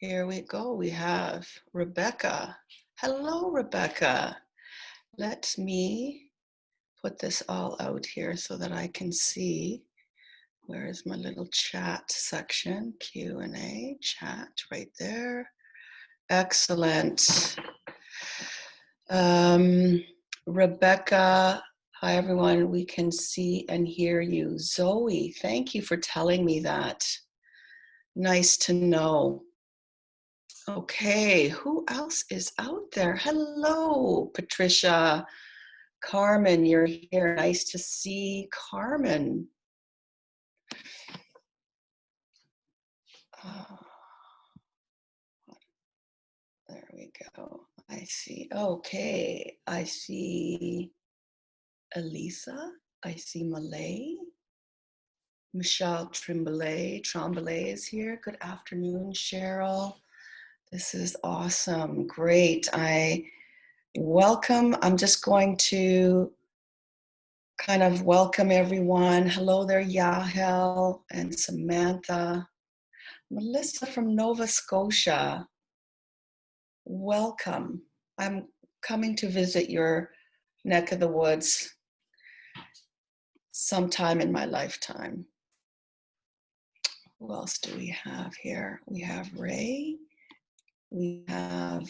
Here we go. We have Rebecca. Hello, Rebecca. Let me put this all out here so that I can see. Where is my little chat section? Q&A, chat right there. Excellent. Rebecca, hi everyone. We can see and hear you. Zoe, thank you for telling me that. Nice to know. Okay, who else is out there? Hello, Patricia. Carmen, you're here. Nice to see Carmen. There we go. I see. Okay, I see Elisa. I see Malay. Michelle Tremblay is here. Good afternoon, Cheryl. This is awesome. Great. Welcome. I'm just going to kind of welcome everyone. Hello there, Yahel and Samantha. Melissa from Nova Scotia. Welcome. I'm coming to visit your neck of the woods sometime in my lifetime. Who else do we have here? We have Ray. We have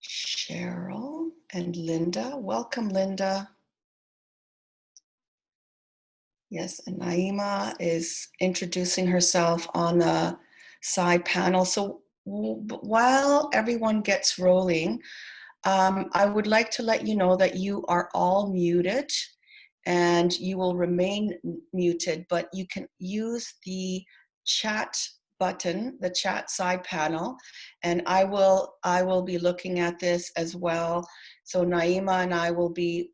Cheryl and Linda. Welcome, Linda. Yes, and Naima is introducing herself on the side panel. So while everyone gets rolling, I would like to let you know that you are all muted and you will remain muted, but you can use the chat button, the chat side panel, and I will be looking at this as well. So Naima and I will be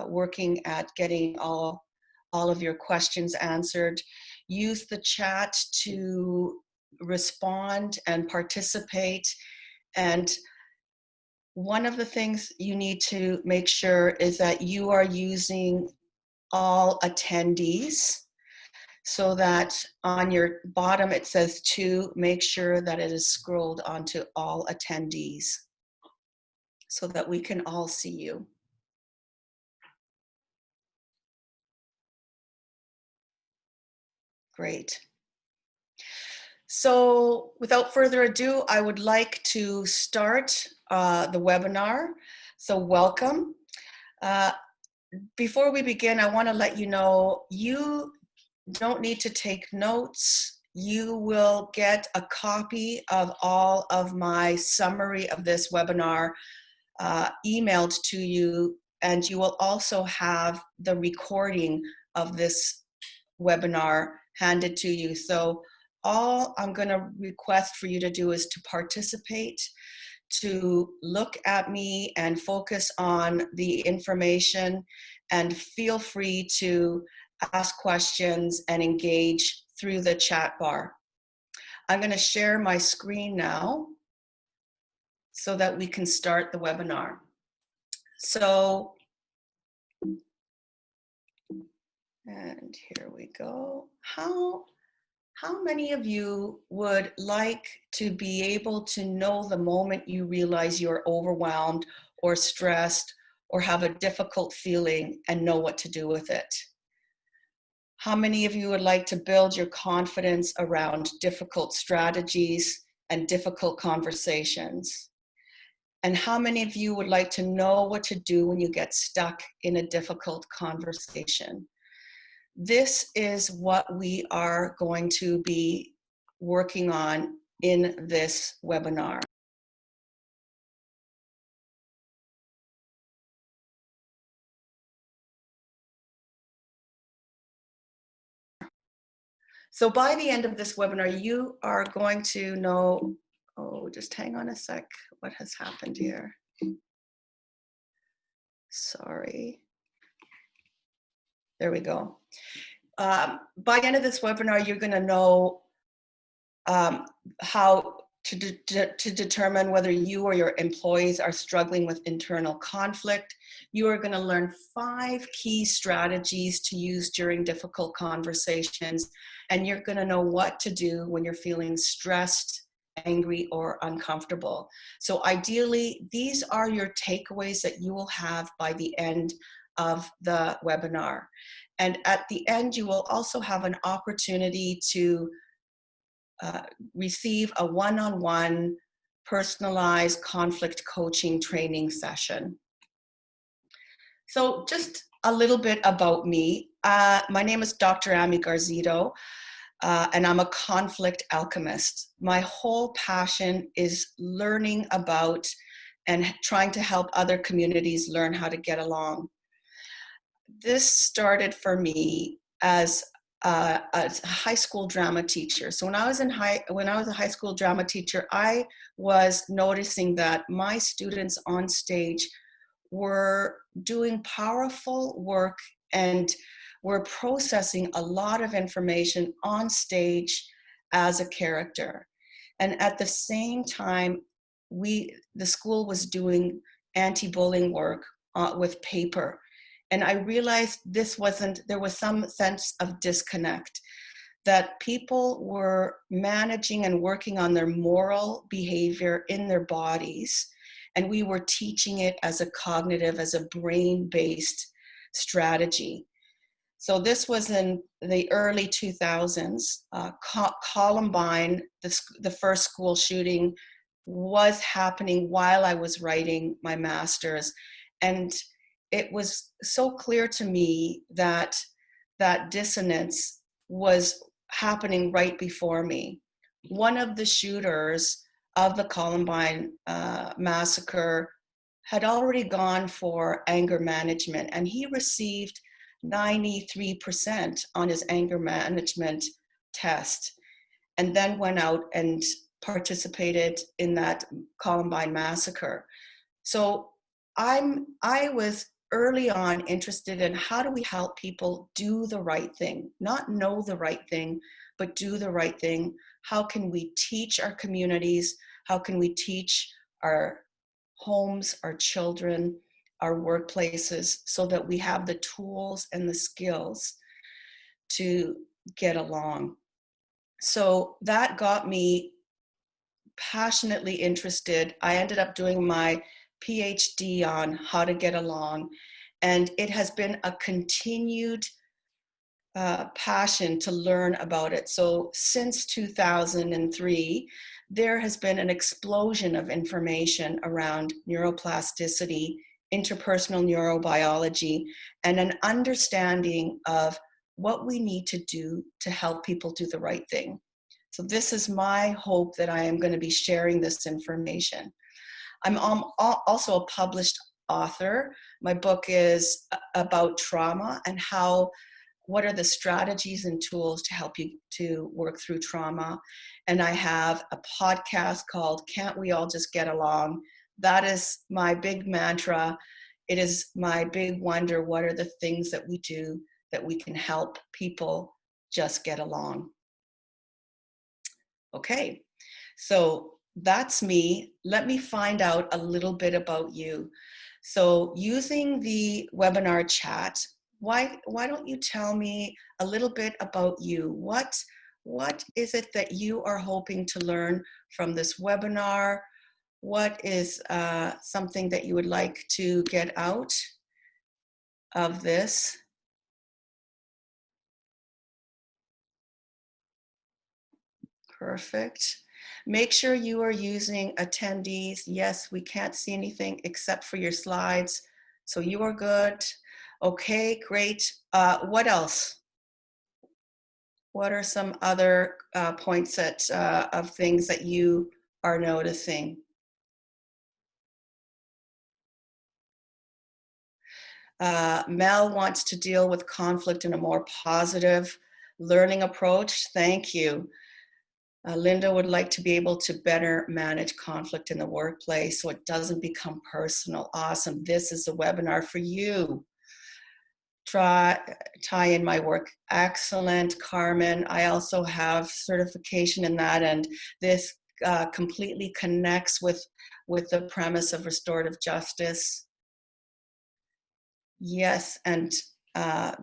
working at getting all of your questions answered. Use the chat to respond and participate. And one of the things you need to make sure is that you are using all attendees, so that on your bottom it says to, make sure that it is scrolled onto all attendees so that we can all see you. Great. So without further ado, I would like to start the webinar. So welcome. Before we begin, I want to let you know, you don't need to take notes. You will get a copy of all of my summary of this webinar emailed to you, and you will also have the recording of this webinar handed to you. So all I'm going to request for you to do is to participate, to look at me and focus on the information, and feel free to ask questions and engage through the chat bar. I'm going to share my screen now so that we can start the webinar. So, and here we go. How many of you would like to be able to know the moment you realize you're overwhelmed or stressed or have a difficult feeling and know what to do with it? How many of you would like to build your confidence around difficult strategies and difficult conversations? And how many of you would like to know what to do when you get stuck in a difficult conversation? This is what we are going to be working on in this webinar. So by the end of this webinar, you are going to know, oh, just hang on a sec, what has happened here? Sorry. There we go. By the end of this webinar, you're going to know how to determine whether you or your employees are struggling with internal conflict. You are going to learn 5 key strategies to use during difficult conversations, and you're going to know what to do when you're feeling stressed, angry, or uncomfortable. So ideally, these are your takeaways that you will have by the end of the webinar. And at the end, you will also have an opportunity to receive a one-on-one personalized conflict coaching training session. So just a little bit about me. My name is Dr. Amy Garzito, and I'm a conflict alchemist. My whole passion is learning about and trying to help other communities learn how to get along. This started for me as a high school drama teacher. So when I was a high school drama teacher, I was noticing that my students on stage were doing powerful work and were processing a lot of information on stage as a character. And at the same time, the school was doing anti-bullying work with paper. And I realized there was some sense of disconnect, that people were managing and working on their moral behavior in their bodies, and we were teaching it as a brain-based strategy. So this was in the early 2000s. Columbine, the first school shooting, was happening while I was writing my master's. And it was so clear to me that that dissonance was happening right before me. One of the shooters of the Columbine massacre had already gone for anger management, and he received 93% on his anger management test, and then went out and participated in that Columbine massacre. So I was early on interested in how do we help people do the right thing, not know the right thing, but do the right thing. How can we teach our communities? How can we teach our homes, our children, our workplaces, so that we have the tools and the skills to get along? So that got me passionately interested. I ended up doing my PhD on how to get along, and it has been a continued passion to learn about it. So since 2003, there has been an explosion of information around neuroplasticity, interpersonal neurobiology, and an understanding of what we need to do to help people do the right thing. So this is my hope that I am going to be sharing this information. I'm also a published author. My book is about trauma and what are the strategies and tools to help you to work through trauma. And I have a podcast called Can't We All Just Get Along? That is my big mantra. It is my big wonder. What are the things that we do that we can help people just get along? Okay, so that's me. Let me find out a little bit about you. So using the webinar chat, why don't you tell me a little bit about you? What is it that you are hoping to learn from this webinar? What is something that you would like to get out of this? Perfect. Make sure you are using attendees. Yes, we can't see anything except for your slides. So you are good. Okay, great. What else? What are some other points of things that you are noticing? Mel wants to deal with conflict in a more positive learning approach. Thank you. Linda would like to be able to better manage conflict in the workplace so it doesn't become personal. Awesome. This is the webinar for you. Tie in my work. Excellent, Carmen. I also have certification in that, and this completely connects with the premise of restorative justice. Yes, and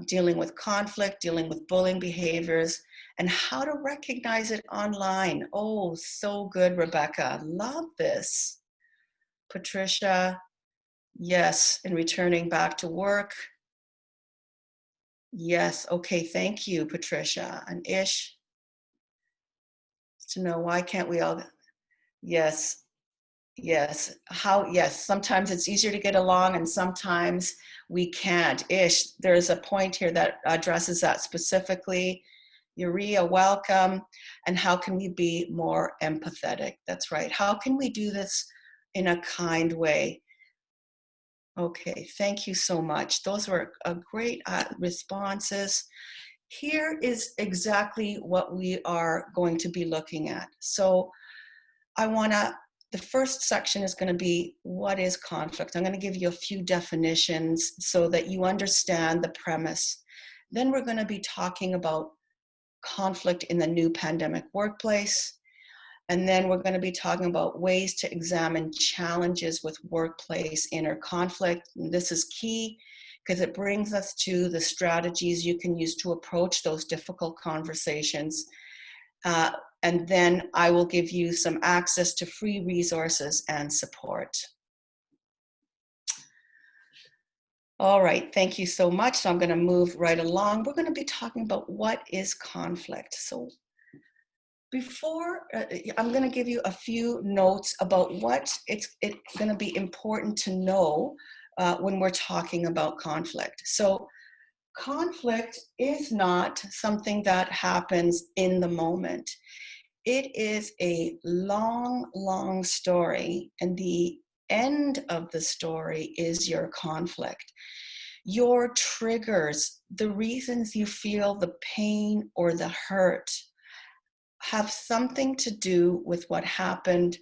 dealing with conflict, dealing with bullying behaviors, and how to recognize it online. Oh, so good, Rebecca. Love this. Patricia, yes, and returning back to work. Yes, okay, thank you, Patricia. And Ish, to know why can't we all, yes, yes, how, yes, sometimes it's easier to get along and sometimes we can't. Ish, there's a point here that addresses that specifically. Urea, welcome. And how can we be more empathetic? That's right. How can we do this in a kind way? Okay, thank you so much. Those were great responses. Here is exactly what we are going to be looking at. So the first section is going to be, what is conflict? I'm going to give you a few definitions so that you understand the premise. Then we're going to be talking about conflict in the new pandemic workplace. And then we're going to be talking about ways to examine challenges with workplace inner conflict. And this is key because it brings us to the strategies you can use to approach those difficult conversations. And then I will give you some access to free resources and support. All right, thank you so much. So I'm going to move right along. We're going to be talking about what is conflict. So before, I'm going to give you a few notes about what it's going to be important to know when we're talking about conflict. So conflict is not something that happens in the moment. It is a long, long story, and the end of the story is your conflict. Your triggers, the reasons you feel the pain or the hurt, have something to do with what happened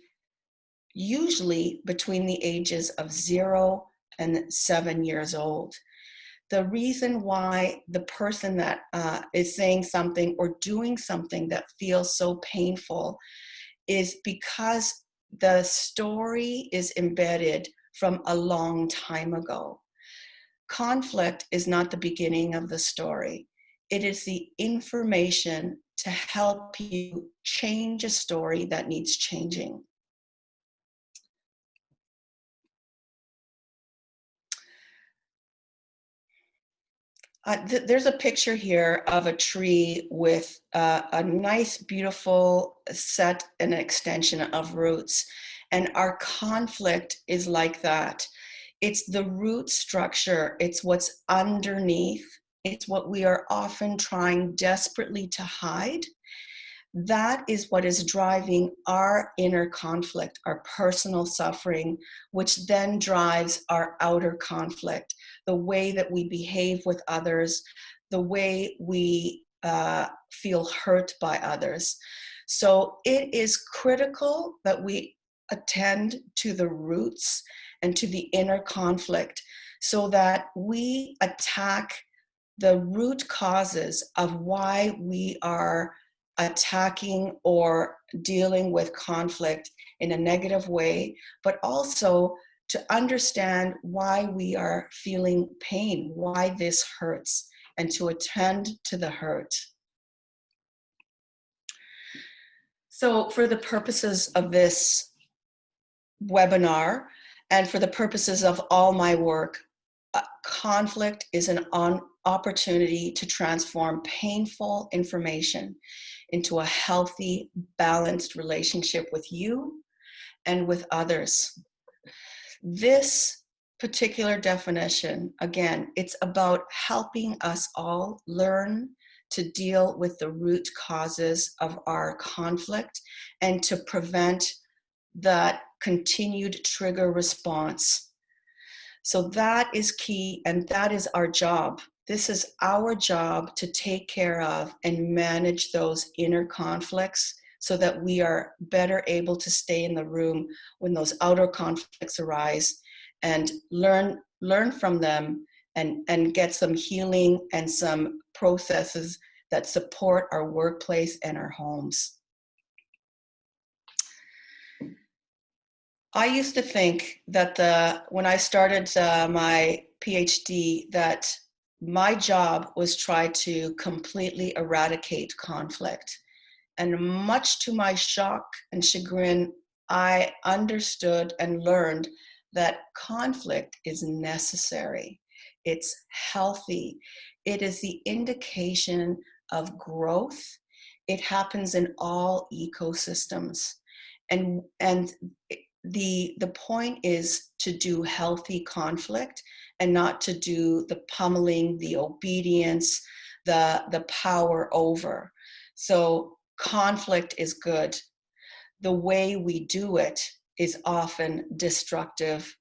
usually between the ages of 0 and 7 years old. The reason why the person that is saying something or doing something that feels so painful is because the story is embedded from a long time ago. Conflict is not the beginning of the story. It is the information to help you change a story that needs changing. There's a picture here of a tree with a nice, beautiful set and extension of roots. And our conflict is like that. It's the root structure. It's what's underneath. It's what we are often trying desperately to hide. That is what is driving our inner conflict, our personal suffering, which then drives our outer conflict, the way that we behave with others, the way we feel hurt by others. So it is critical that we attend to the roots and to the inner conflict so that we attack the root causes of why we are attacking or dealing with conflict in a negative way, but also to understand why we are feeling pain, why this hurts, and to attend to the hurt. So for the purposes of this webinar and for the purposes of all my work, conflict is an opportunity to transform painful information into a healthy, balanced relationship with you and with others. This particular definition, again, it's about helping us all learn to deal with the root causes of our conflict and to prevent that continued trigger response. So that is key, and that is our job. This is our job to take care of and manage those inner conflicts so that we are better able to stay in the room when those outer conflicts arise and learn from them and get some healing and some processes that support our workplace and our homes. I used to think that when I started my PhD, that my job was try to completely eradicate conflict. And much to my shock and chagrin, I understood and learned that conflict is necessary. It's healthy. It is the indication of growth. It happens in all ecosystems. And the point is to do healthy conflict and not to do the pummeling, the obedience, the power over. So conflict is good. The way we do it is often destructive,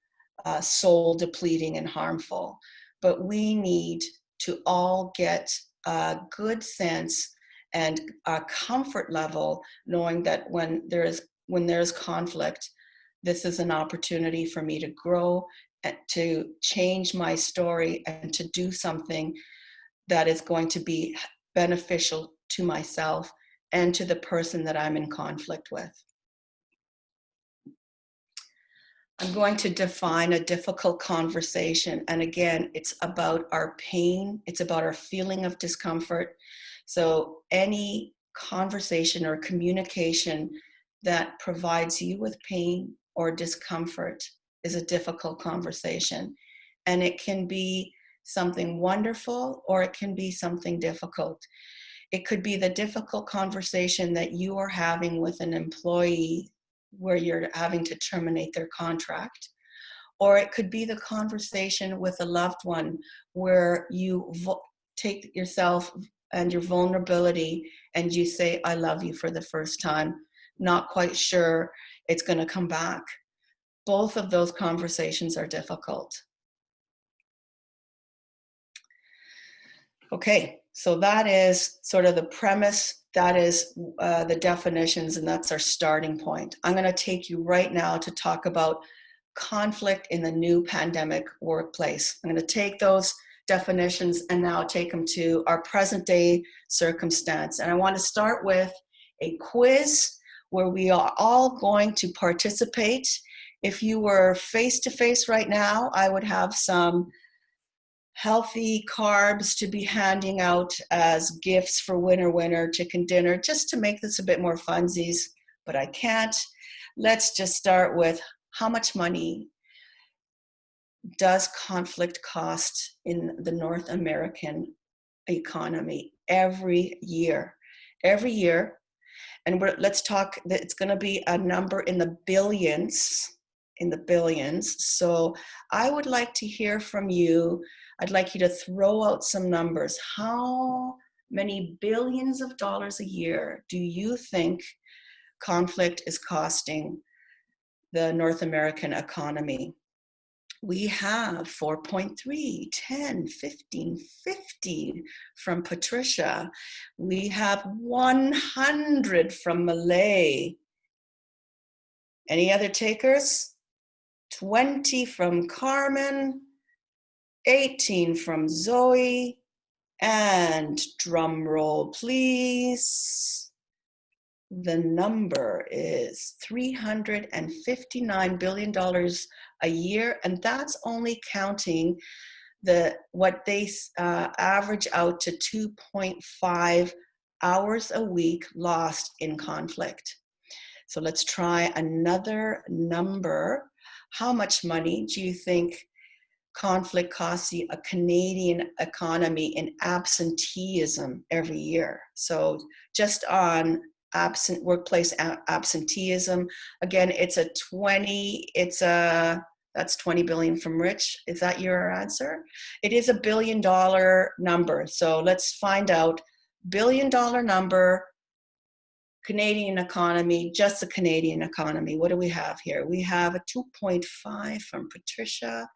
soul depleting, and harmful. But we need to all get a good sense and a comfort level knowing that when there's conflict, this is an opportunity for me to grow and to change my story and to do something that is going to be beneficial to myself and to the person that I'm in conflict with. I'm going to define a difficult conversation. And again, it's about our pain, it's about our feeling of discomfort. So any conversation or communication that provides you with pain or discomfort is a difficult conversation. And it can be something wonderful or it can be something difficult. It could be the difficult conversation that you are having with an employee where you're having to terminate their contract. Or it could be the conversation with a loved one where you take yourself and your vulnerability and you say, I love you for the first time, not quite sure it's going to come back. Both of those conversations are difficult. Okay, so that is sort of the premise, that is the definitions, and that's our starting point. I'm going to take you right now to talk about conflict in the new pandemic workplace. I'm going to take those definitions and now take them to our present day circumstance. And I want to start with a quiz where we are all going to participate. If you were face to face right now, I would have some healthy carbs to be handing out as gifts for winner chicken dinner, just to make this a bit more funsies, but I can't. Let's just start with how much money does conflict cost in the North American economy every year? Every year, and let's talk, it's going to be a number in the billions, So I would like to hear from you. I'd like you to throw out some numbers. How many billions of dollars a year do you think conflict is costing the North American economy? We have 4.3, 10, 15, 15 from Patricia. We have 100 from Malay. Any other takers? 20 from Carmen, 18 from Zoe, and drum roll please. The number is $359 billion a year, and that's only counting what they average out to 2.5 hours a week lost in conflict. So let's try another number. How much money do you think conflict costs a Canadian economy in absenteeism every year? So just on workplace absenteeism, again, that's 20 billion from Rich. Is that your answer? It is $1 billion number. So let's find out. $1 billion number, Canadian economy, just the Canadian economy. What do we have here? We have a 2.5 from Patricia.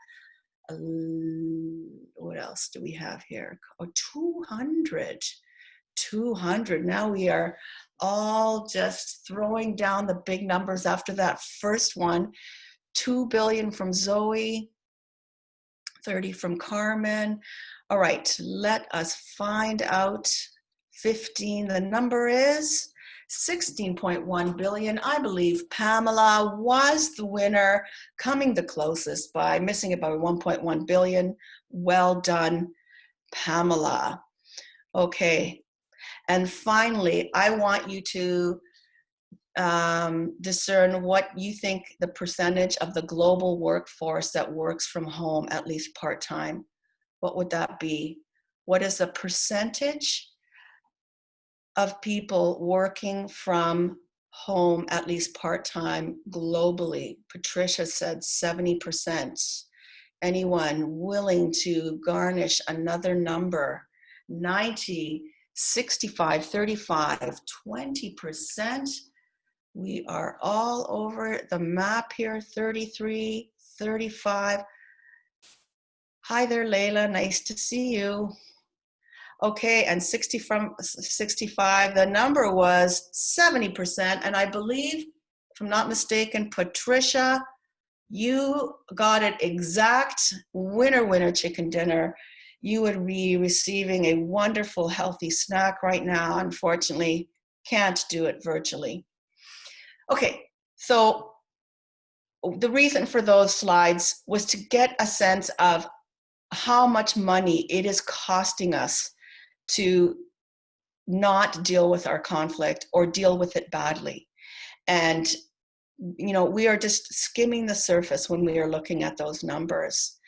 What else do we have here? Oh, 200. 200. Now we are all just throwing down the big numbers after that first one. 2 billion from Zoe, 30 from Carmen. All right, let us find out. 15, the number is 16.1 billion. I believe Pamela was the winner, coming the closest by missing it by 1.1 billion. Well done, Pamela. Okay. And finally, I want you to discern what you think the percentage of the global workforce that works from home, at least part-time. What would that be? What is the percentage of people working from home, at least part-time, globally? Patricia said 70%. Anyone willing to garnish another number? 90, 65, 35, 20%. We are all over the map here. 33, 35. Hi there, Layla. Nice to see you. Okay, and 60 from 65, the number was 70%. And I believe, if I'm not mistaken, Patricia, you got it exact. Winner, winner, chicken dinner. You would be receiving a wonderful, healthy snack right now. Unfortunately, can't do it virtually. Okay, so the reason for those slides was to get a sense of how much money it is costing us to not deal with our conflict or deal with it badly. And, you know, we are just skimming the surface when we are looking at those numbers.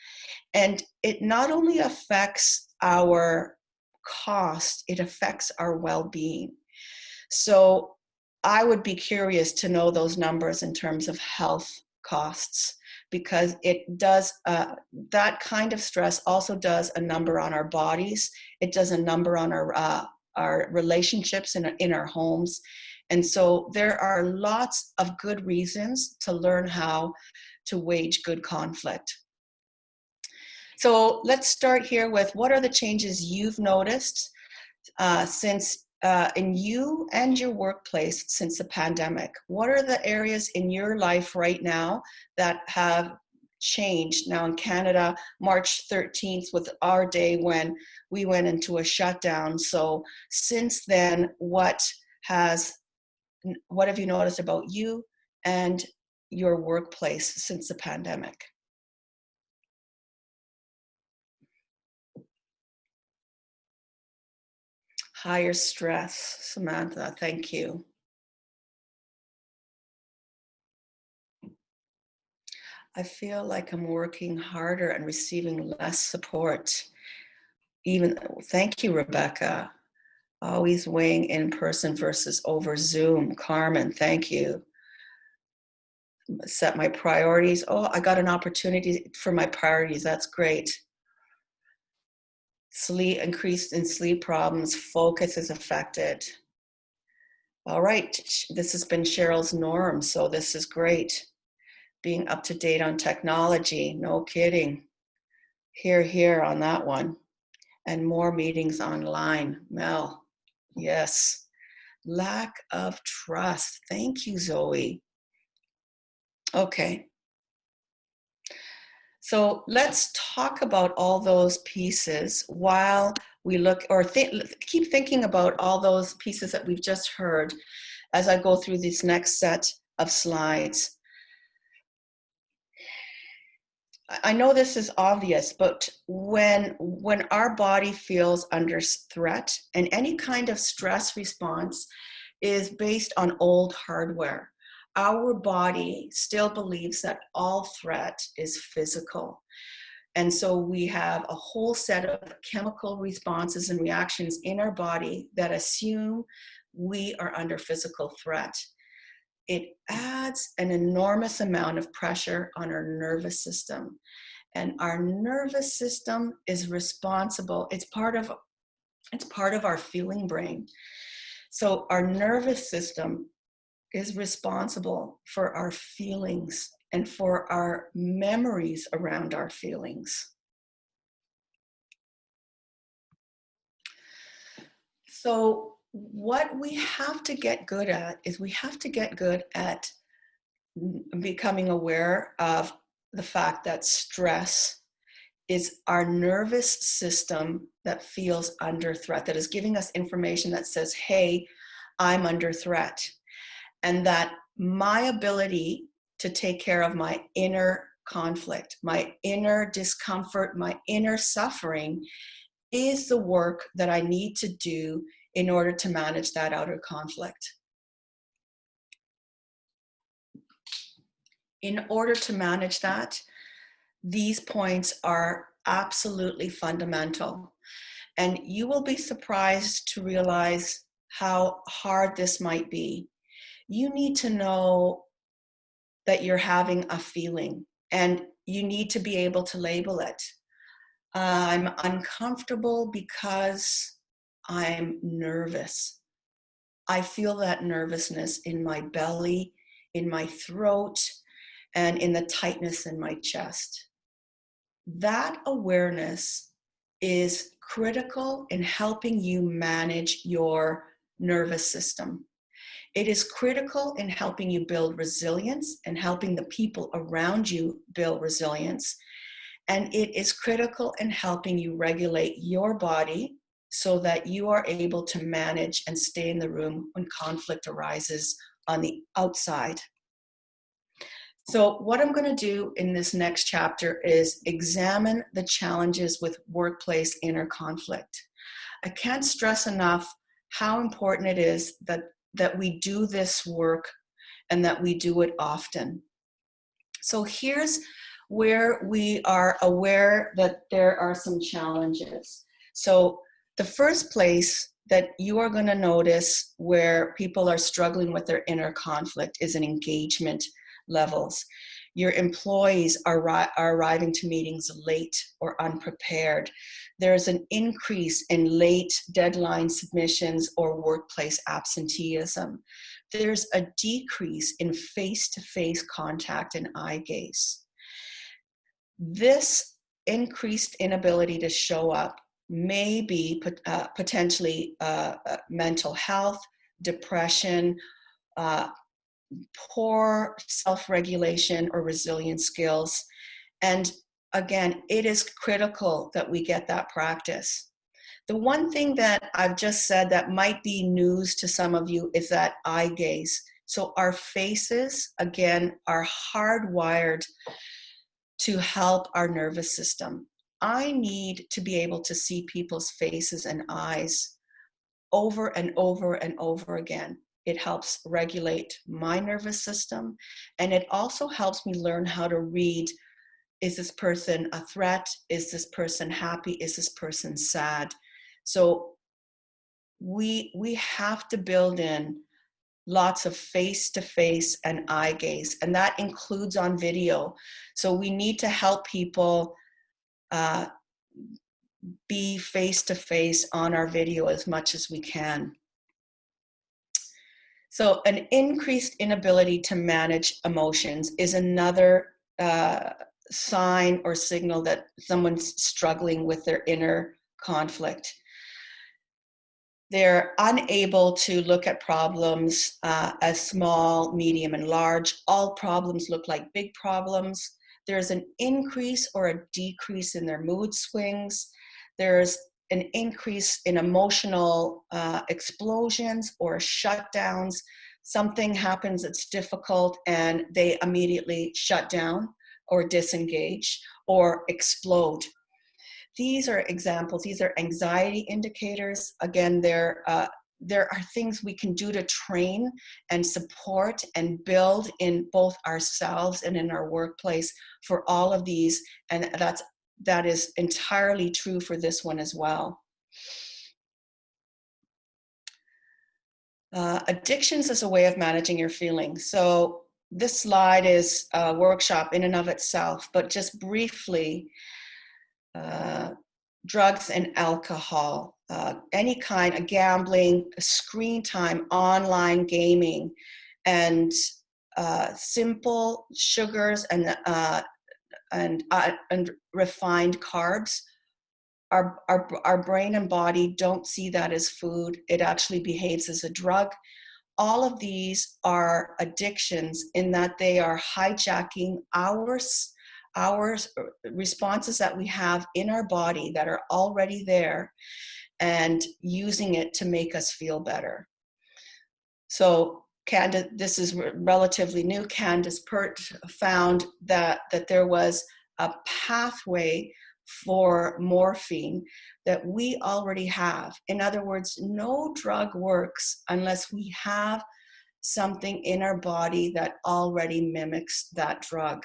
And it not only affects our cost, it affects our well-being. So I would be curious to know those numbers in terms of health costs, because it does, that kind of stress also does a number on our bodies. It does a number on our relationships in our homes. And so there are lots of good reasons to learn how to wage good conflict. So let's start here with, what are the changes you've noticed since in you and your workplace since the pandemic? What are the areas in your life right now that have changed? Now in Canada, March 13th was our day when we went into a shutdown. So since then, what have you noticed about you and your workplace since the pandemic? Higher stress, Samantha, thank you. I feel like I'm working harder and receiving less support. Thank you, Rebecca. Always weighing in person versus over Zoom. Carmen, thank you. Set my priorities. Oh, I got an opportunity for my priorities. That's great. Sleep, increased in sleep problems. Focus is affected. All right, this has been Cheryl's norm, so this is great. Being up to date on technology, no kidding. Here on that one. And more meetings online. Mel, yes. Lack of trust. Thank you, Zoe. Okay. So let's talk about all those pieces while we look, or keep thinking about all those pieces that we've just heard as I go through this next set of slides. I know this is obvious, but when our body feels under threat, and any kind of stress response is based on old hardware, our body still believes that all threat is physical. And so we have a whole set of chemical responses and reactions in our body that assume we are under physical threat. It adds an enormous amount of pressure on our nervous system. And our nervous system is responsible. It's part of our feeling brain. So our nervous system is responsible for our feelings and for our memories around our feelings. So what we have to get good at is we have to get good at becoming aware of the fact that stress is our nervous system that feels under threat, that is giving us information that says, hey, I'm under threat. And that my ability to take care of my inner conflict, my inner discomfort, my inner suffering is the work that I need to do in order to manage that outer conflict. In order to manage that, these points are absolutely fundamental. And you will be surprised to realize how hard this might be. You need to know that you're having a feeling and you need to be able to label it. I'm uncomfortable because I'm nervous. I feel that nervousness in my belly, in my throat, and in the tightness in my chest. That awareness is critical in helping you manage your nervous system. It is critical in helping you build resilience and helping the people around you build resilience. And it is critical in helping you regulate your body so that you are able to manage and stay in the room when conflict arises on the outside. So what I'm going to do in this next chapter is examine the challenges with workplace inner conflict. I can't stress enough how important it is that we do this work and that we do it often. So here's where we are aware that there are some challenges. So the first place that you are going to notice where people are struggling with their inner conflict is in engagement levels. Your employees are arriving to meetings late or unprepared. There's an increase in late deadline submissions or workplace absenteeism. There's a decrease in face-to-face contact and eye gaze. This increased inability to show up may be potentially mental health, depression, poor self-regulation or resilience skills. And again, it is critical that we get that practice. The one thing that I've just said that might be news to some of you is that eye gaze. So our faces, again, are hardwired to help our nervous system. I need to be able to see people's faces and eyes over and over and over again. It helps regulate my nervous system, and it also helps me learn how to read, is this person a threat? Is this person happy? Is this person sad? So we have to build in lots of face-to-face and eye gaze, and that includes on video. So we need to help people be face-to-face on our video as much as we can. So an increased inability to manage emotions is another sign or signal that someone's struggling with their inner conflict. They're unable to look at problems as small, medium, and large. All problems look like big problems. There's an increase or a decrease in their mood swings. There's an increase in emotional explosions or shutdowns. Something happens that's difficult and they immediately shut down or disengage or explode. These are examples. These are anxiety indicators. Again, there are things we can do to train and support and build in both ourselves and in our workplace for all of these. And that is entirely true for this one as well. Addictions is a way of managing your feelings. So this slide is a workshop in and of itself, but just briefly, drugs and alcohol, any kind of gambling, screen time, online gaming, and simple sugars and refined carbs. Our brain and body don't see that as food. It actually behaves as a drug. All of these are addictions in that they are hijacking our responses that we have in our body that are already there and using it to make us feel better. So Candace, this is relatively new. Candace Pert found that there was a pathway for morphine that we already have. In other words, no drug works unless we have something in our body that already mimics that drug.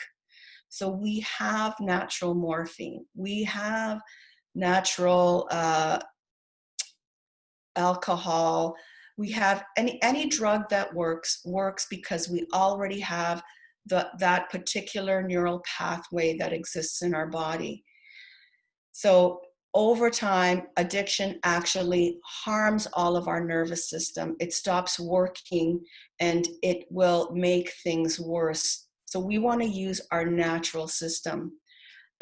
So we have natural morphine. We have natural alcohol. We have any drug that works because we already have that particular neural pathway that exists in our body. So over time, addiction actually harms all of our nervous system. It stops working and it will make things worse. So we want to use our natural system.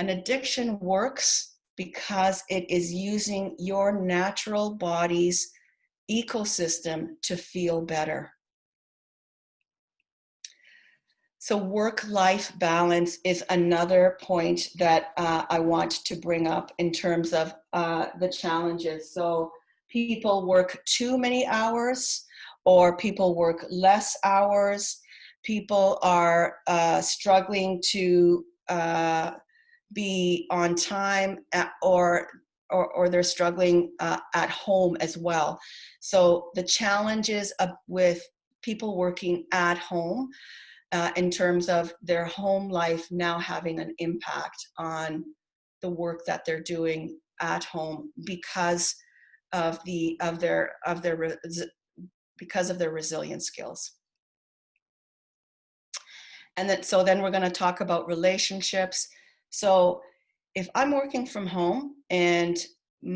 An addiction works because it is using your natural body's ecosystem to feel better. So work-life balance is another point that I want to bring up in terms of the challenges. So people work too many hours, or people work less hours. People are struggling to be on time, or they're struggling at home as well. So the challenges with people working at home in terms of their home life now having an impact on the work that they're doing at home because of their resilient skills. And then we're going to talk about relationships. So if I'm working from home and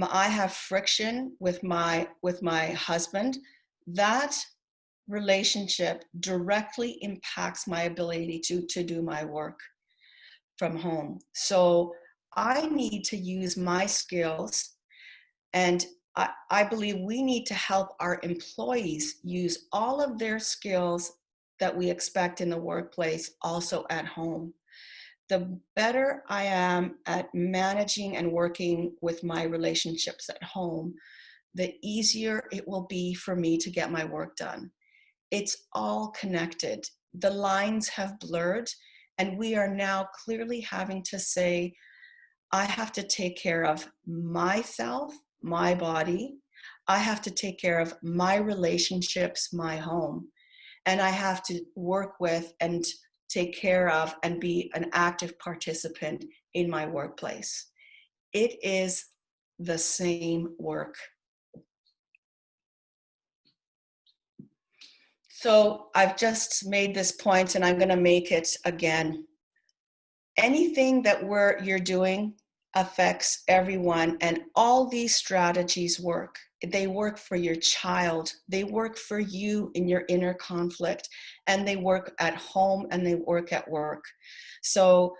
I have friction with my husband, that relationship directly impacts my ability to do my work from home. So I need to use my skills, and I believe we need to help our employees use all of their skills that we expect in the workplace also at home. The better I am at managing and working with my relationships at home, the easier it will be for me to get my work done. It's all connected. The lines have blurred, and we are now clearly having to say, I have to take care of myself, my body. I have to take care of my relationships, my home. And I have to work with and take care of and be an active participant in my workplace. It is the same work. So I've just made this point and I'm going to make it again. Anything that you're doing affects everyone, and all these strategies work. They work for your child, they work for you in your inner conflict, and they work at home and they work at work. So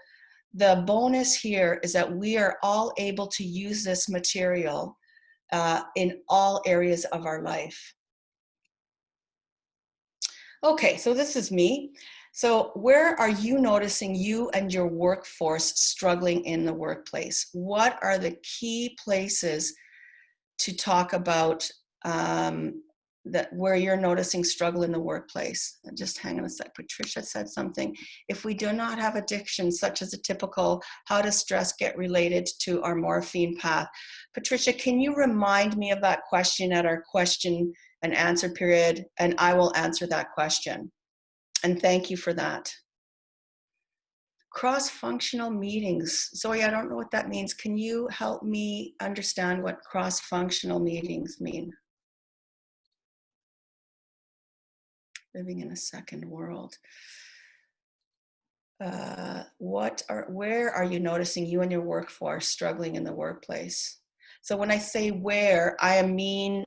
the bonus here is that we are all able to use this material in all areas of our life. Okay, so this is me. So where are you noticing you and your workforce struggling in the workplace? What are the key places to talk about that where you're noticing struggle in the workplace? Just hang on a sec. Patricia said something. If we do not have addiction, such as a typical, how does stress get related to our morphine path? Patricia, can you remind me of that question at our question and answer period, and I will answer that question. And thank you for that. Cross-functional meetings. Zoe, I don't know what that means. Can you help me understand what cross-functional meetings mean? Living in a second world. Where are you noticing you and your workforce struggling in the workplace? So when I say where, I mean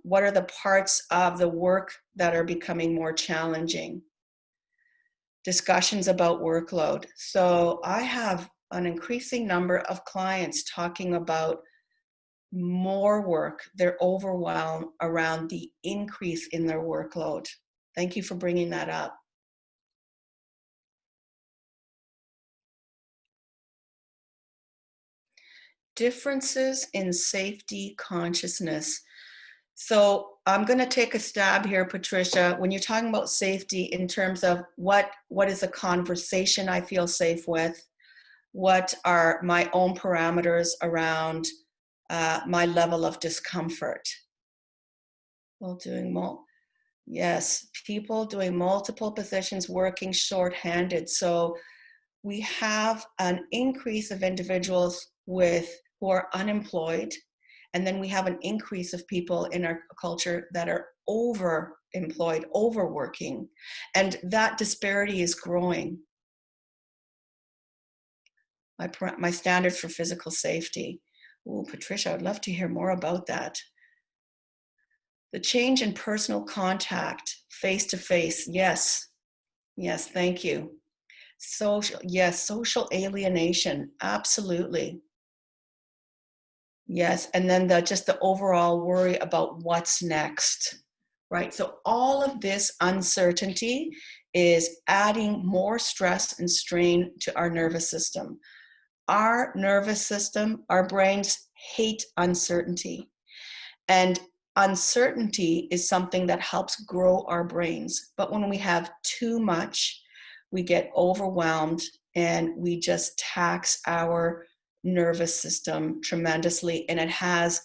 what are the parts of the work that are becoming more challenging? Discussions about workload. So I have an increasing number of clients talking about more work. They're overwhelmed around the increase in their workload. Thank you for bringing that up. Differences in safety consciousness. So I'm going to take a stab here, Patricia. When you're talking about safety in terms of what is a conversation I feel safe with, what are my own parameters around my level of discomfort. Well, yes, people doing multiple positions, working short-handed. So we have an increase of individuals who are unemployed, and then we have an increase of people in our culture that are overemployed, overworking, and that disparity is growing. My standards for physical safety. Oh, Patricia, I'd love to hear more about that. The change in personal contact, face-to-face. Yes, thank you. Social alienation, absolutely. Yes, and then just the overall worry about what's next, right? So all of this uncertainty is adding more stress and strain to our nervous system. Our nervous system, our brains hate uncertainty. And uncertainty is something that helps grow our brains. But when we have too much, we get overwhelmed and we just tax our nervous system tremendously, and it has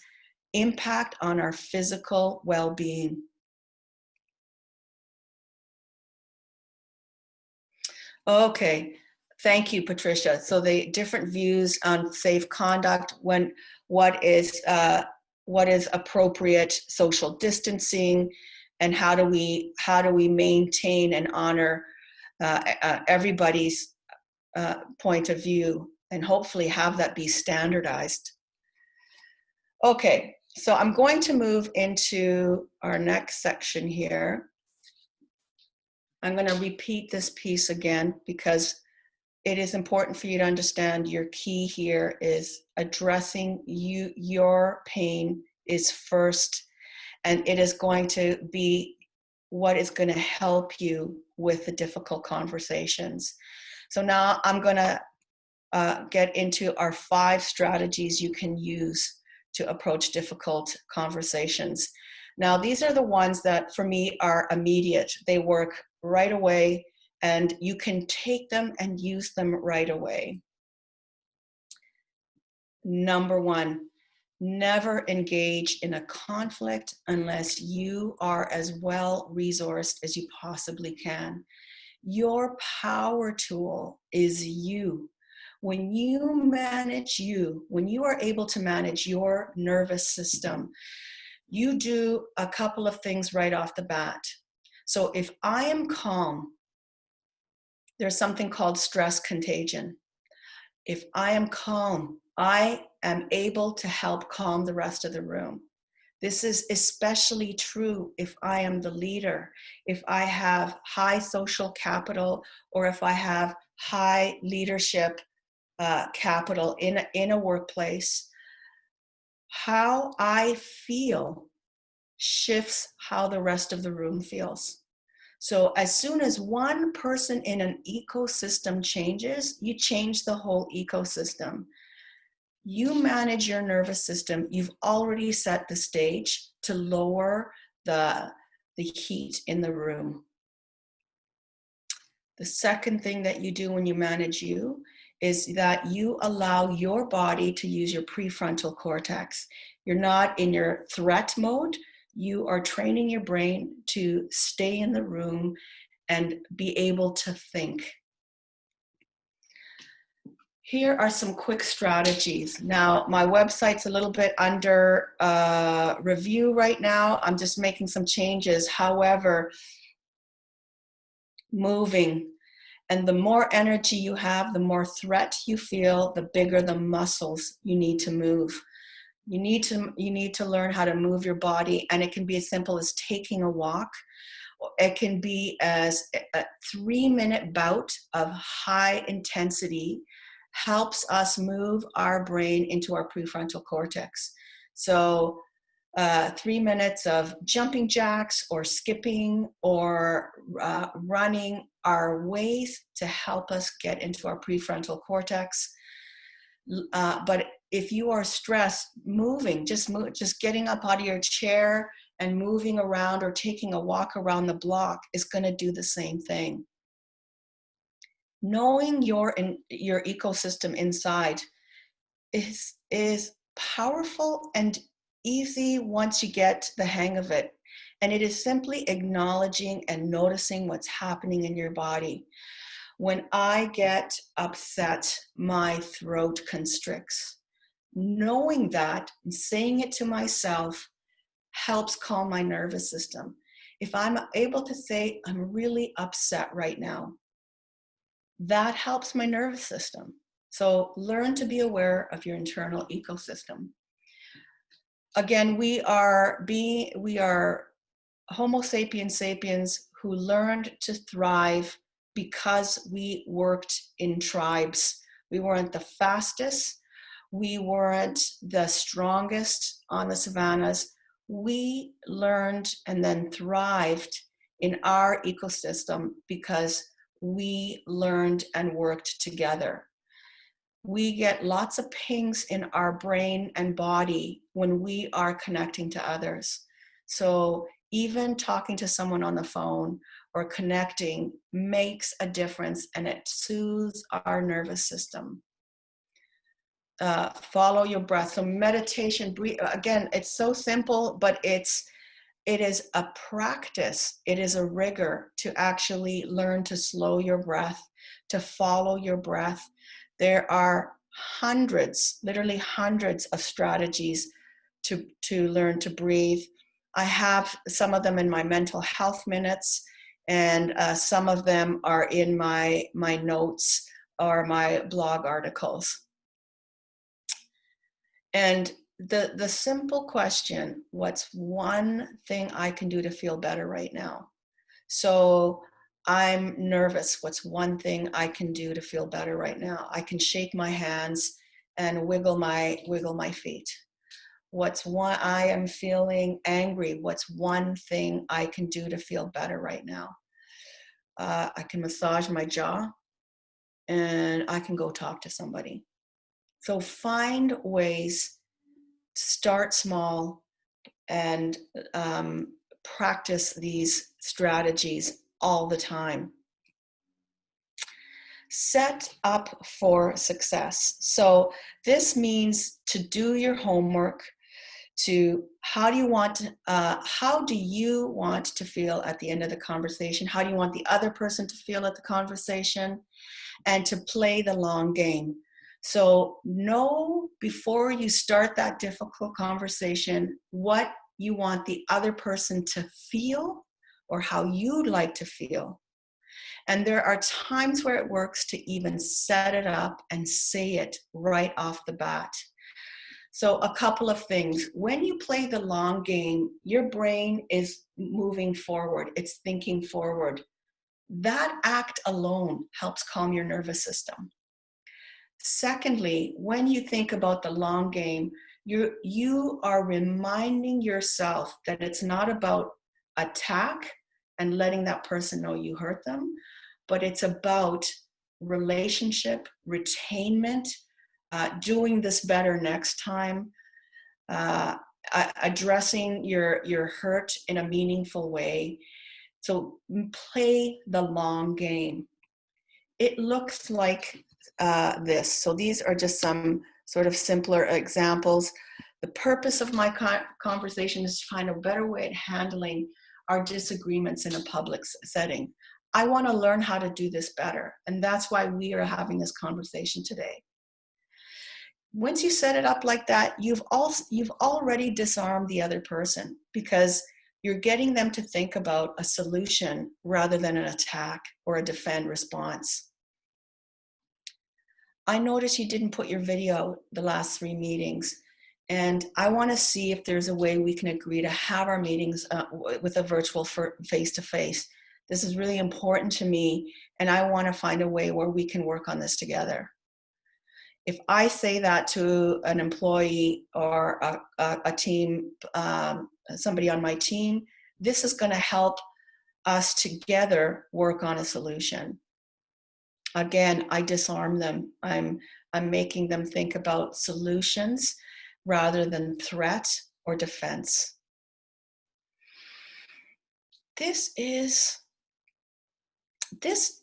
impact on our physical well-being. Okay, thank you, Patricia. So the different views on safe conduct, what is appropriate social distancing, and how do we maintain and honor everybody's point of view, and hopefully have that be standardized. Okay, so I'm going to move into our next section here. I'm going to repeat this piece again because it is important for you to understand your key here is addressing your pain is first, and it is going to be what is going to help you with the difficult conversations. So now I'm going to get into our 5 strategies you can use to approach difficult conversations. Now, these are the ones that for me are immediate. They work right away, and you can take them and use them right away. Number 1, never engage in a conflict unless you are as well resourced as you possibly can. Your power tool is you. When you are able to manage your nervous system, you do a couple of things right off the bat. So if I am calm, there's something called stress contagion. If I am calm, I am able to help calm the rest of the room. This is especially true if I am the leader, if I have high social capital, or if I have high leadership capital in a workplace. How I feel shifts how the rest of the room feels. So as soon as one person in an ecosystem changes, you change the whole ecosystem. You manage your nervous system, you've already set the stage to lower the heat in the room. The second thing that you do when you manage you is that you allow your body to use your prefrontal cortex. You're not in your threat mode. You are training your brain to stay in the room and be able to think. Here are some quick strategies. Now, my website's a little bit under review right now. I'm just making some changes. However, moving, and the more energy you have, the more threat you feel, the bigger the muscles you need to move. You need to learn how to move your body, and it can be as simple as taking a walk. It can be as a 3-minute bout of high intensity helps us move our brain into our prefrontal cortex. So 3 minutes of jumping jacks or skipping or running are ways to help us get into our prefrontal cortex. But if you are stressed, just getting up out of your chair and moving around or taking a walk around the block is going to do the same thing. Knowing your ecosystem inside is powerful and easy once you get the hang of it. And it is simply acknowledging and noticing what's happening in your body. When I get upset, my throat constricts. Knowing that and saying it to myself helps calm my nervous system. If I'm able to say, I'm really upset right now, that helps my nervous system. So learn to be aware of your internal ecosystem. Again, we are Homo sapiens sapiens who learned to thrive because we worked in tribes. We weren't the fastest. We weren't the strongest on the savannas. We learned and then thrived in our ecosystem because we learned and worked together. We get lots of pings in our brain and body when we are connecting to others. So even talking to someone on the phone or connecting makes a difference, and it soothes our nervous system. Follow your breath. So meditation, again, it's so simple, but it is a practice. It is a rigor to actually learn to slow your breath, to follow your breath. There are hundreds, literally hundreds of strategies to learn to breathe. I have some of them in my mental health minutes, and some of them are in my notes or my blog articles. And the simple question, what's one thing I can do to feel better right now? So I'm nervous. What's one thing I can do to feel better right now? I can shake my hands and wiggle my feet. I am feeling angry. What's one thing I can do to feel better right now? I can massage my jaw, and I can go talk to somebody. So find ways, start small, and practice these strategies all the time. Set up for success. So this means to do your homework, to how do you want to feel at the end of the conversation? How do you want the other person to feel at the conversation? And to play the long game. So know before you start that difficult conversation what you want the other person to feel or how you'd like to feel. And there are times where it works to even set it up and say it right off the bat. So a couple of things. When you play the long game, your brain is moving forward. It's thinking forward. That act alone helps calm your nervous system. Secondly, when you think about the long game, you are reminding yourself that it's not about attack and letting that person know you hurt them, but it's about relationship, retainment, doing this better next time, addressing your hurt in a meaningful way. So play the long game. It looks like this. So these are just some sort of simpler examples. The purpose of my conversation is to find a better way at handling our disagreements in a public setting. I want to learn how to do this better, and that's why we are having this conversation today. Once you set it up like that, you've already disarmed the other person, because you're getting them to think about a solution rather than an attack or a defend response. I noticed you didn't put your video the last 3 meetings, and I want to see if there's a way we can agree to have our meetings with a virtual face-to-face. This is really important to me, and I want to find a way where we can work on this together. If I say that to an employee or a team, somebody on my team, this is going to help us together work on a solution. Again, I disarm them. I'm making them think about solutions rather than threat or defense. this is this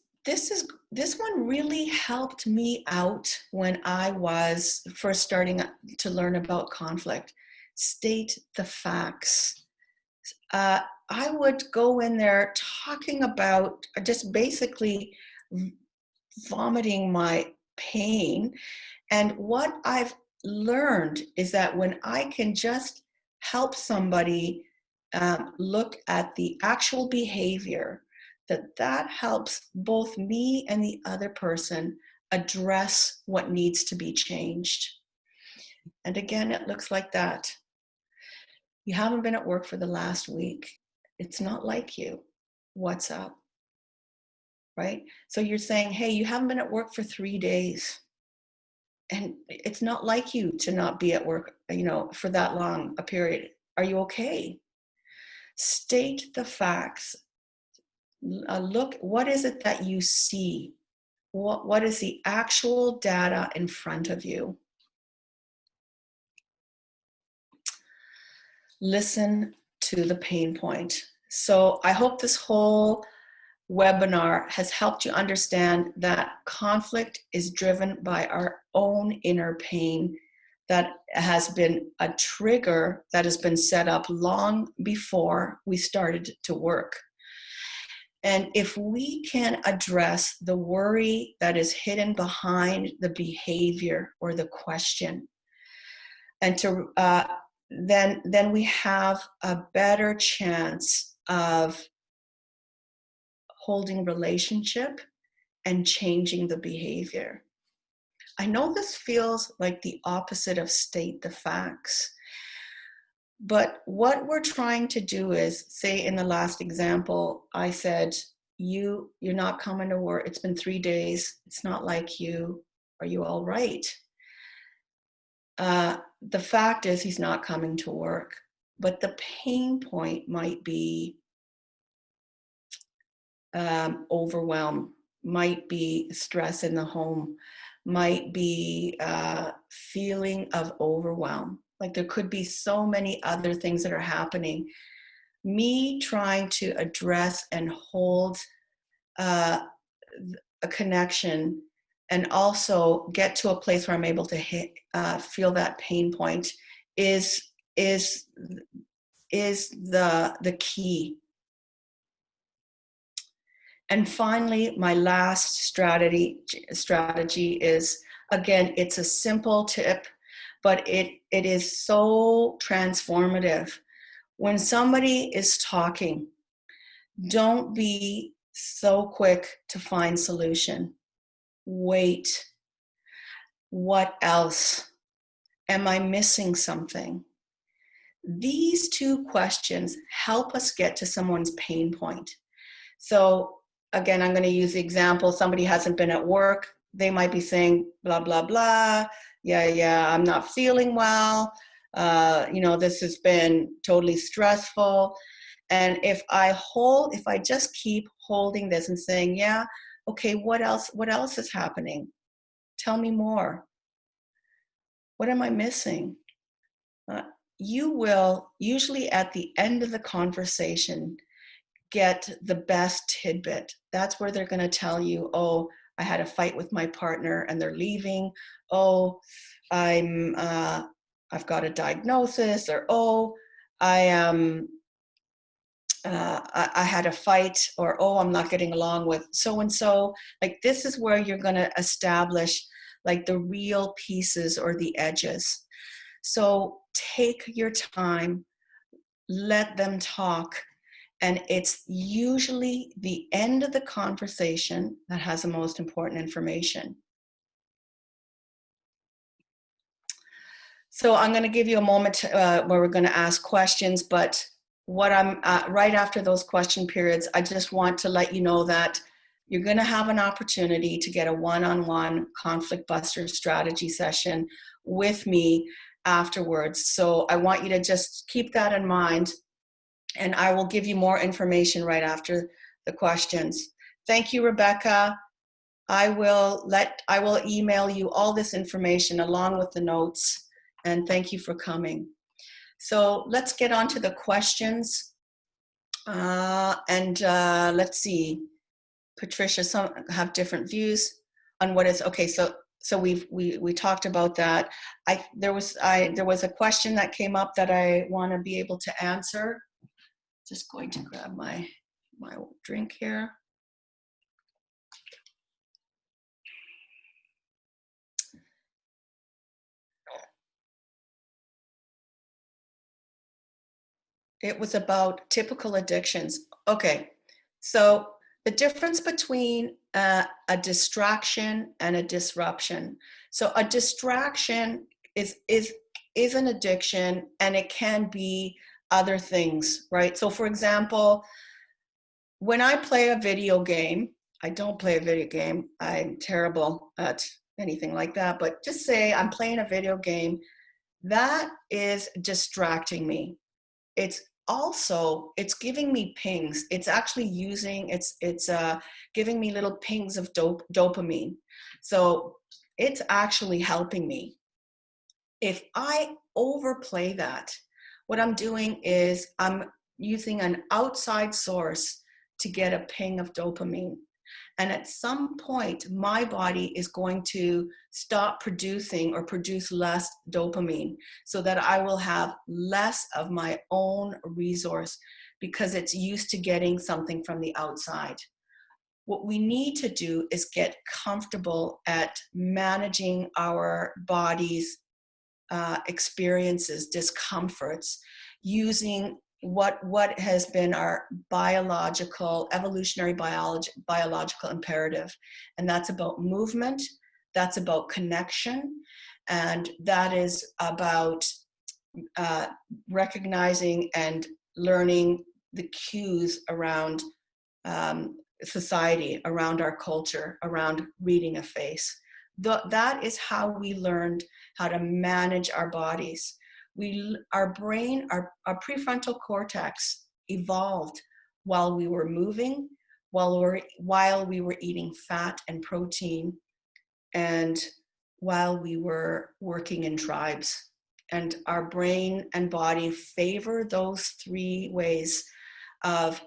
this one really helped me out when I was first starting to learn about conflict. State the facts. I would go in there talking about just basically vomiting my pain. And what I've learned is that when I can just help somebody look at the actual behavior, that helps both me and the other person address what needs to be changed. And again, it looks like that. You haven't been at work for the last week. It's not like you. What's up? Right? So you're saying, hey, you haven't been at work for 3 days. And it's not like you to not be at work, for that long a period. Are you okay? State the facts. Look, what is it that you see? What is the actual data in front of you? Listen to the pain point. So I hope this whole webinar has helped you understand that conflict is driven by our own inner pain that has been a trigger that has been set up long before we started to work. And if we can address the worry that is hidden behind the behavior or the question, and to then we have a better chance of holding relationship and changing the behavior. I know this feels like the opposite of state the facts, but what we're trying to do is, say in the last example, I said, you're not coming to work. It's been 3 days. It's not like you. Are you all right? The fact is he's not coming to work, but the pain point might be overwhelm, might be stress in the home, might be feeling of overwhelm. Like there could be so many other things that are happening. Me trying to address and hold a connection and also get to a place where I'm able to feel that pain point is the key. And finally, my last strategy is, again, it's a simple tip, but it is so transformative. When somebody is talking, don't be so quick to find solution. Wait. What else? Am I missing something? These two questions help us get to someone's pain point. So again, I'm going to use the example, somebody hasn't been at work. They might be saying, blah, blah, blah. Yeah, I'm not feeling well. This has been totally stressful. And if I just keep holding this and saying, yeah, okay, what else is happening? Tell me more. What am I missing? You will usually at the end of the conversation get the best tidbit. That's where they're going to tell you, oh, I had a fight with my partner and they're leaving. Oh, I've got a diagnosis, or oh, I had a fight, or oh, I'm not getting along with so and so. Like this is where you're going to establish like the real pieces or the edges. So take your time, let them talk. And it's usually the end of the conversation that has the most important information. So I'm going to give you a moment where we're going to ask questions, but what I'm right after those question periods, I just want to let you know that you're going to have an opportunity to get a one-on-one Conflictbuster strategy session with me afterwards. So I want you to just keep that in mind, and I will give you more information right after the questions. Thank you, Rebecca. I will email you all this information along with the notes, and thank you for coming. So let's get on to the questions. And let's see, Patricia, some have different views on what is okay. So we talked about that. There was a question that came up that I want to be able to answer. Just going to grab my drink here. It was about typical addictions. Okay, so the difference between a distraction and a disruption. So a distraction is an addiction, and it can be other things, right? So for example, when I play a video game, I don't play a video game. I'm terrible at anything like that, but just say I'm playing a video game, that is distracting me. It's also, it's giving me pings. It's actually giving me little pings of dopamine. So it's actually helping me. If I overplay that, what I'm doing is I'm using an outside source to get a ping of dopamine. And at some point, my body is going to stop producing or produce less dopamine so that I will have less of my own resource because it's used to getting something from the outside. What we need to do is get comfortable at managing our body's experiences, discomforts, using what has been our biological, evolutionary biological imperative. And that's about movement, that's about connection, and that is about recognizing and learning the cues around society, around our culture, around reading a face. That is how we learned how to manage our bodies. Our brain, our prefrontal cortex evolved while we were moving, while we were eating fat and protein, and while we were working in tribes. And our brain and body favor those three ways of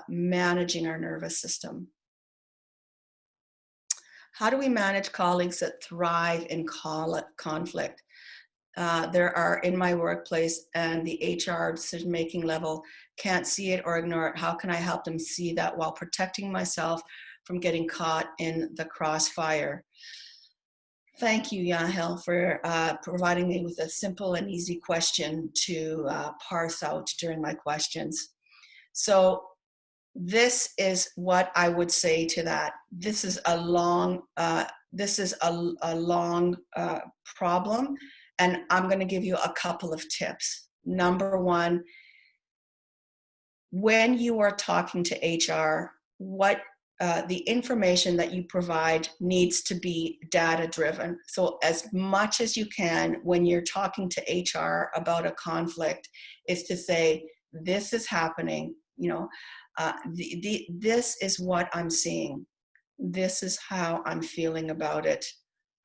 managing our nervous system. How do we manage colleagues that thrive in conflict? There are in my workplace, and the HR decision-making level can't see it or ignore it. How can I help them see that while protecting myself from getting caught in the crossfire? Thank you, Yahel, for providing me with a simple and easy question to parse out during my questions. So this is what I would say to that. This is a long problem, and I'm going to give you a couple of tips. Number one, when you are talking to HR, the information that you provide needs to be data driven. So as much as you can, when you're talking to HR about a conflict, is to say, this is happening, this is what I'm seeing. This is how I'm feeling about it.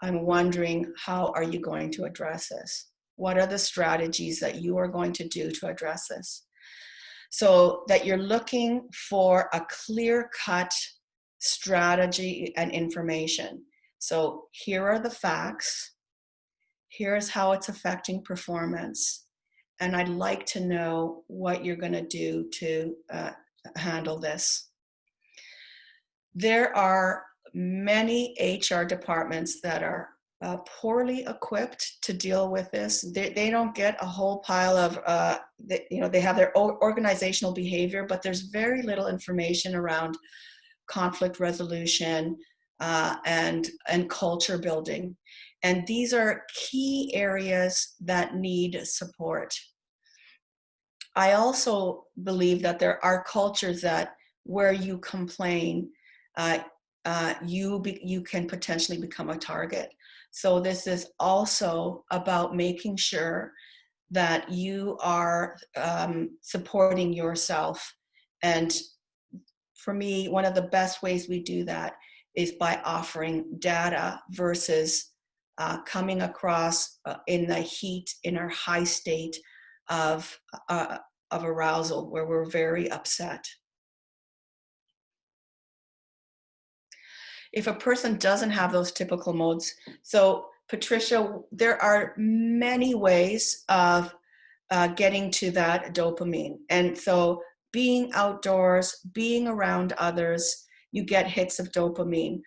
I'm wondering, how are you going to address this? What are the strategies that you are going to do to address this? So that you're looking for a clear-cut strategy and information. So here are the facts. Here's how it's affecting performance. And I'd like to know what you're going to do to handle this. There are many HR departments that are poorly equipped to deal with this. They don't get a whole pile of, they have their organizational behavior, but there's very little information around conflict resolution and culture building. And these are key areas that need support. I also believe that there are cultures that where you complain, you can potentially become a target. So this is also about making sure that you are supporting yourself. And for me, one of the best ways we do that is by offering data versus coming across in the heat, in our high state of of arousal where we're very upset. If a person doesn't have those typical modes, so Patricia, there are many ways of getting to that dopamine. And so being outdoors, being around others, you get hits of dopamine.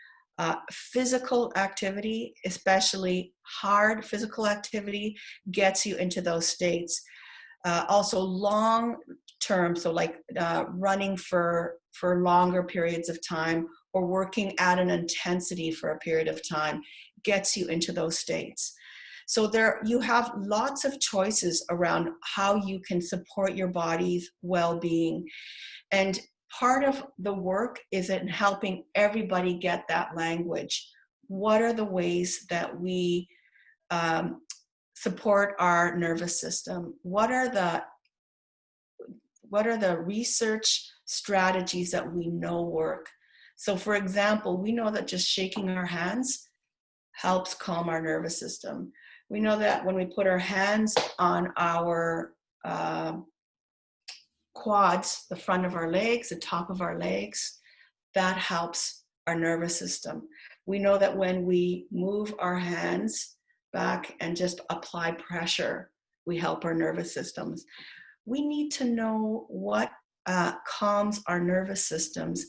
Physical activity, especially hard physical activity, gets you into those states. Also long term, so like running for longer periods of time or working at an intensity for a period of time gets you into those states. So there you have lots of choices around how you can support your body's well-being. And part of the work is in helping everybody get that language. What are the ways that we support our nervous system? What are the research strategies that we know work? So for example, we know that just shaking our hands helps calm our nervous system. We know that when we put our hands on our quads, the front of our legs, the top of our legs, that helps our nervous system. We know that when we move our hands back and just apply pressure, we help our nervous systems. We need to know what calms our nervous systems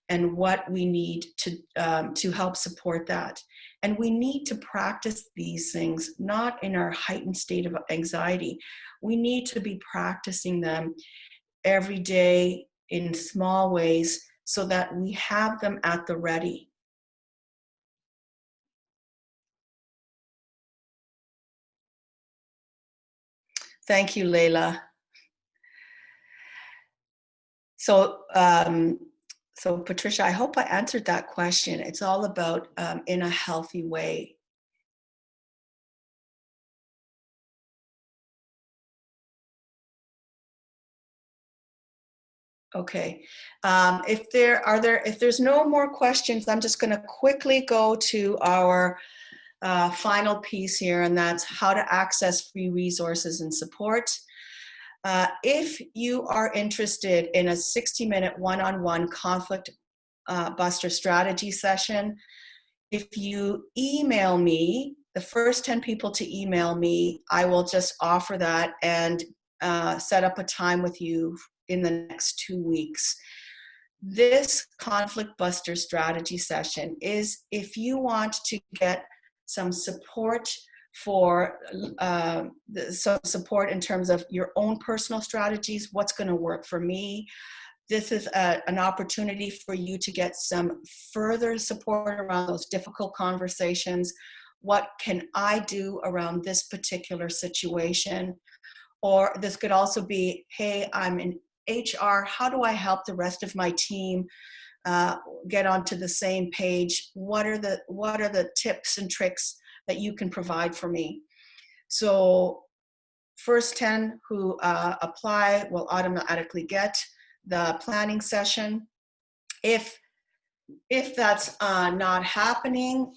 and what we need to help support that. And we need to practice these things, not in our heightened state of anxiety. We need to be practicing them every day in small ways so that we have them at the ready. Thank you, Leila. So, so Patricia, I hope I answered that question. It's all about in a healthy way. Okay. If there's no more questions, I'm just going to quickly go to our final piece here, and that's how to access free resources and support. If you are interested in a 60-minute one-on-one conflict buster strategy session, if you email me, the first 10 people to email me, I will just offer that and set up a time with you in the next 2 weeks. This conflict buster strategy session is if you want to get some support for some support in terms of your own personal strategies, what's going to work for me. This is an opportunity for you to get some further support around those difficult conversations. What can I do around this particular situation? Or this could also be, hey, I'm in HR, how do I help the rest of my team get onto the same page? What are the tips and tricks that you can provide for me? So first 10 who apply will automatically get the planning session. If that's not happening,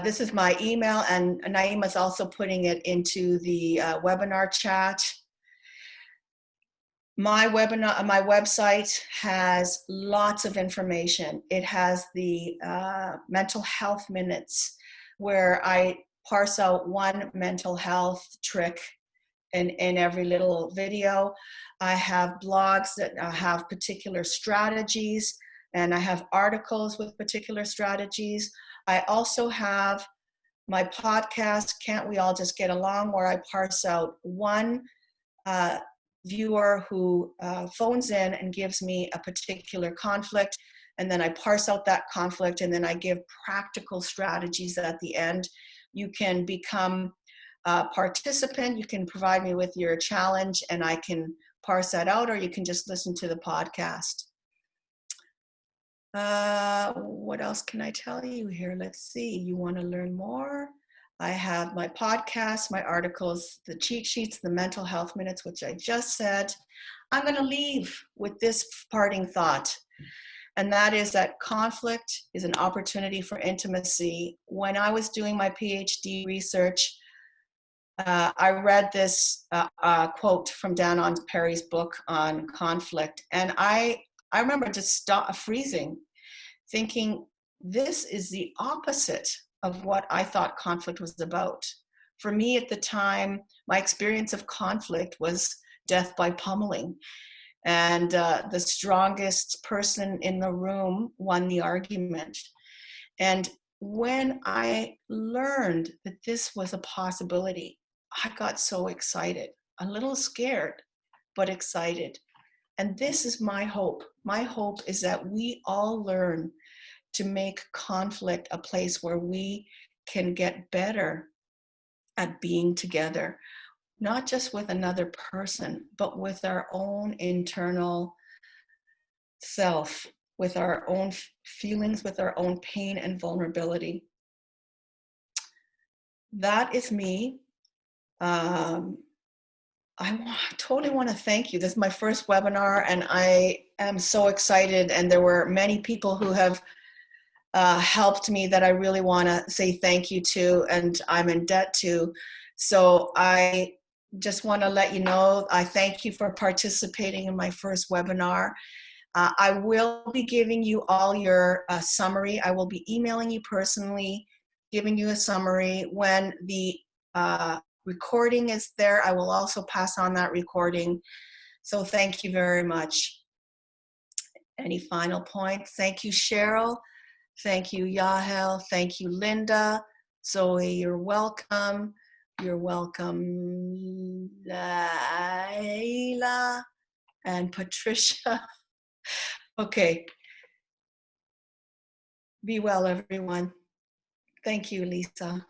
this is my email, and Naima's also putting it into the webinar chat. My website has lots of information. It has the mental health minutes where I parse out one mental health trick in every little video. I have blogs that have particular strategies, and I have articles with particular strategies. I also have my podcast, Can't We All Just Get Along, where I parse out one viewer who phones in and gives me a particular conflict, and then I parse out that conflict, and then I give practical strategies at the end. You can become a participant, you can provide me with your challenge, and I can parse that out, or you can just listen to the podcast. What else can I tell you here? Let's see. You want to learn more? I have my podcasts, my articles, the cheat sheets, the mental health minutes, which I just said. I'm going to leave with this parting thought, and that is that conflict is an opportunity for intimacy. When I was doing my PhD research, I read this quote from Dan on Perry's book on conflict, and I remember just freezing, thinking, this is the opposite of what I thought conflict was about. For me at the time, my experience of conflict was death by pummeling. And the strongest person in the room won the argument. And when I learned that this was a possibility, I got so excited, a little scared, but excited. And this is my hope. My hope is that we all learn to make conflict a place where we can get better at being together, not just with another person, but with our own internal self, with our own feelings, with our own pain and vulnerability. That is me. Totally want to thank you. This is my first webinar, and I am so excited. And there were many people who have helped me that I really want to say thank you to, and I'm in debt to. So I just want to let you know, I thank you for participating in my first webinar. I will be giving you all your summary. I will be emailing you personally, giving you a summary. When the recording is there, I will also pass on that recording. So thank you very much. Any final points? Thank you, Cheryl. Thank you, Yahel. Thank you, Linda. Zoe, you're welcome. You're welcome, Laila and Patricia. Okay. Be well, everyone. Thank you, Lisa.